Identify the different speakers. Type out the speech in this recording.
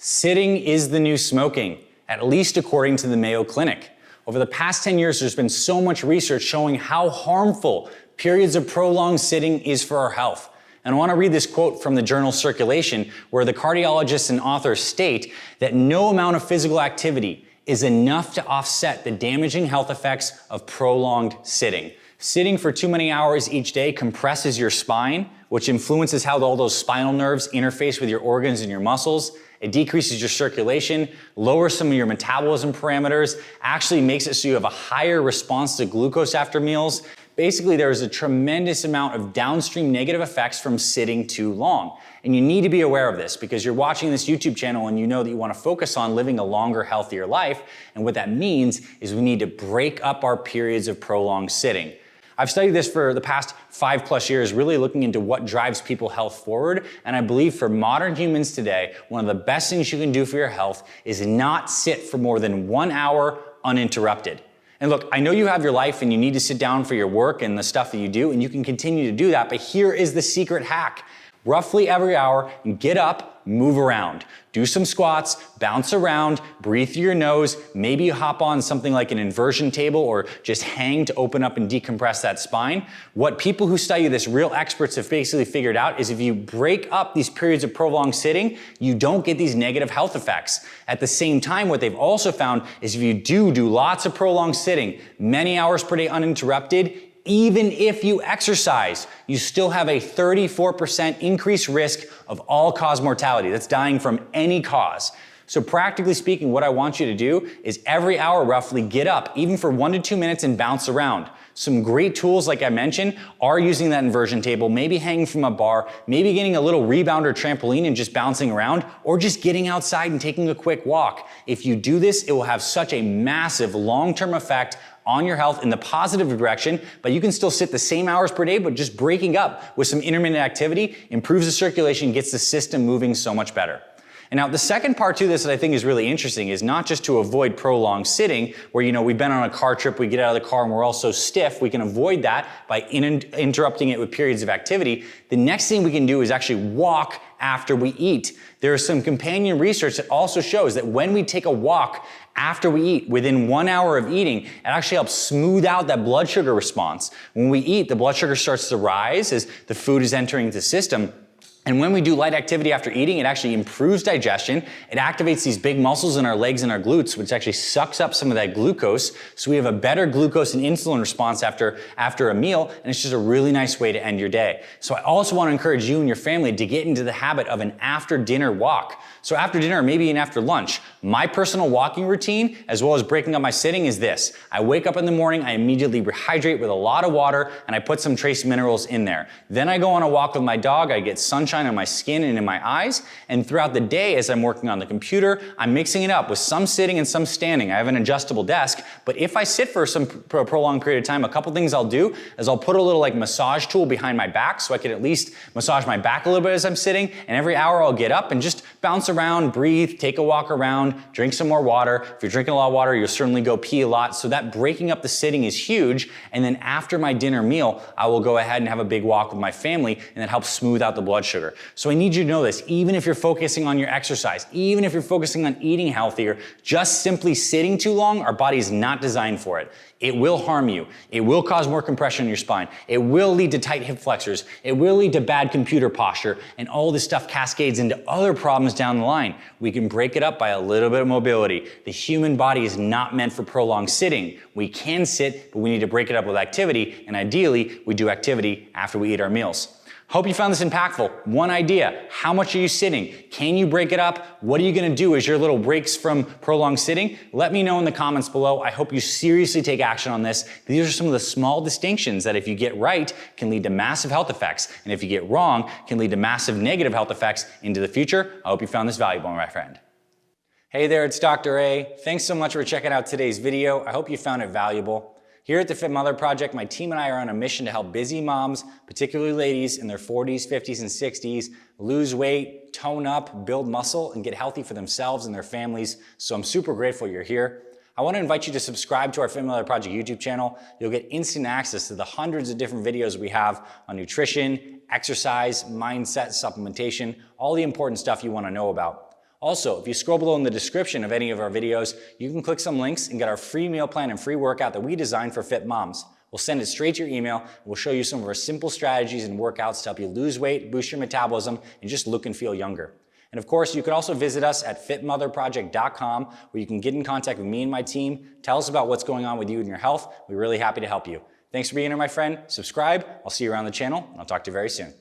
Speaker 1: Sitting is the new smoking, at least according to the Mayo Clinic. Over the past 10 years, there's been so much research showing how harmful periods of prolonged sitting is for our health. And I want to read this quote from the journal Circulation, where the cardiologists and authors state that no amount of physical activity is enough to offset the damaging health effects of prolonged sitting. Sitting for too many hours each day compresses your spine, which influences how all those spinal nerves interface with your organs and your muscles. It decreases your circulation, lowers some of your metabolism parameters, actually makes it so you have a higher response to glucose after meals. Basically, there's a tremendous amount of downstream negative effects from sitting too long. And you need to be aware of this because you're watching this YouTube channel and you know that you want to focus on living a longer, healthier life. And what that means is we need to break up our periods of prolonged sitting. I've studied this for the past 5+ years, really looking into what drives people's health forward. And I believe for modern humans today, one of the best things you can do for your health is not sit for more than 1 hour uninterrupted. And look, I know you have your life and you need to sit down for your work and the stuff that you do, and you can continue to do that, but here is the secret hack. Roughly every hour, get up, move around. Do some squats, bounce around, breathe through your nose, maybe you hop on something like an inversion table or just hang to open up and decompress that spine. What people who study this, real experts, have basically figured out is if you break up these periods of prolonged sitting, you don't get these negative health effects. At the same time, what they've also found is if you do lots of prolonged sitting, many hours per day uninterrupted, even if you exercise, you still have a 34% increased risk of all-cause mortality. That's dying from any cause. So practically speaking, what I want you to do is every hour roughly get up, even for 1 to 2 minutes, and bounce around. Some great tools, like I mentioned, are using that inversion table, maybe hanging from a bar, maybe getting a little rebound or trampoline and just bouncing around, or just getting outside and taking a quick walk. If you do this, it will have such a massive long-term effect on your health in the positive direction, but you can still sit the same hours per day, but just breaking up with some intermittent activity improves the circulation, gets the system moving so much better. And now the second part to this that I think is really interesting is not just to avoid prolonged sitting, where, you know, we've been on a car trip, we get out of the car and we're all so stiff, we can avoid that by interrupting it with periods of activity. The next thing we can do is actually walk after we eat. There is some companion research that also shows that when we take a walk after we eat, within 1 hour of eating, it actually helps smooth out that blood sugar response. When we eat, the blood sugar starts to rise as the food is entering the system. And when we do light activity after eating, it actually improves digestion. It activates these big muscles in our legs and our glutes, which actually sucks up some of that glucose. So we have a better glucose and insulin response after a meal. And it's just a really nice way to end your day. So I also want to encourage you and your family to get into the habit of an after dinner walk. So after dinner, or maybe even after lunch, my personal walking routine, as well as breaking up my sitting, is this. I wake up in the morning, I immediately rehydrate with a lot of water, and I put some trace minerals in there. Then I go on a walk with my dog, I get sunshine on my skin and in my eyes, and throughout the day as I'm working on the computer, I'm mixing it up with some sitting and some standing. I have an adjustable desk, but if I sit for some prolonged period of time, a couple things I'll do is I'll put a little like massage tool behind my back so I can at least massage my back a little bit as I'm sitting, and every hour I'll get up and just bounce around, breathe, take a walk around, drink some more water. If you're drinking a lot of water, you'll certainly go pee a lot. So that breaking up the sitting is huge. And then after my dinner meal, I will go ahead and have a big walk with my family, and that helps smooth out the blood sugar. So I need you to know this, even if you're focusing on your exercise, even if you're focusing on eating healthier, just simply sitting too long, our body is not designed for it. It will harm you. It will cause more compression in your spine. It will lead to tight hip flexors. It will lead to bad computer posture, and all this stuff cascades into other problems down the line. We can break it up by a little bit of mobility. The human body is not meant for prolonged sitting. We can sit, but we need to break it up with activity, and ideally, we do activity after we eat our meals. Hope you found this impactful. One idea, how much are you sitting? Can you break it up? What are you gonna do as your little breaks from prolonged sitting? Let me know in the comments below. I hope you seriously take action on this. These are some of the small distinctions that if you get right, can lead to massive health effects. And if you get wrong, can lead to massive negative health effects into the future. I hope you found this valuable, my friend. Hey there, it's Dr. A. Thanks so much for checking out today's video. I hope you found it valuable. Here at the Fit Mother Project, my team and I are on a mission to help busy moms, particularly ladies in their 40s, 50s, and 60s, lose weight, tone up, build muscle, and get healthy for themselves and their families. So I'm super grateful you're here. I want to invite you to subscribe to our Fit Mother Project YouTube channel. You'll get instant access to the hundreds of different videos we have on nutrition, exercise, mindset, supplementation, all the important stuff you want to know about. Also, if you scroll below in the description of any of our videos, you can click some links and get our free meal plan and free workout that we designed for fit moms. We'll send it straight to your email, and we'll show you some of our simple strategies and workouts to help you lose weight, boost your metabolism, and just look and feel younger. And of course, you can also visit us at fitmotherproject.com, where you can get in contact with me and my team, tell us about what's going on with you and your health. We're really happy to help you. Thanks for being here, my friend. Subscribe. I'll see you around the channel, and I'll talk to you very soon.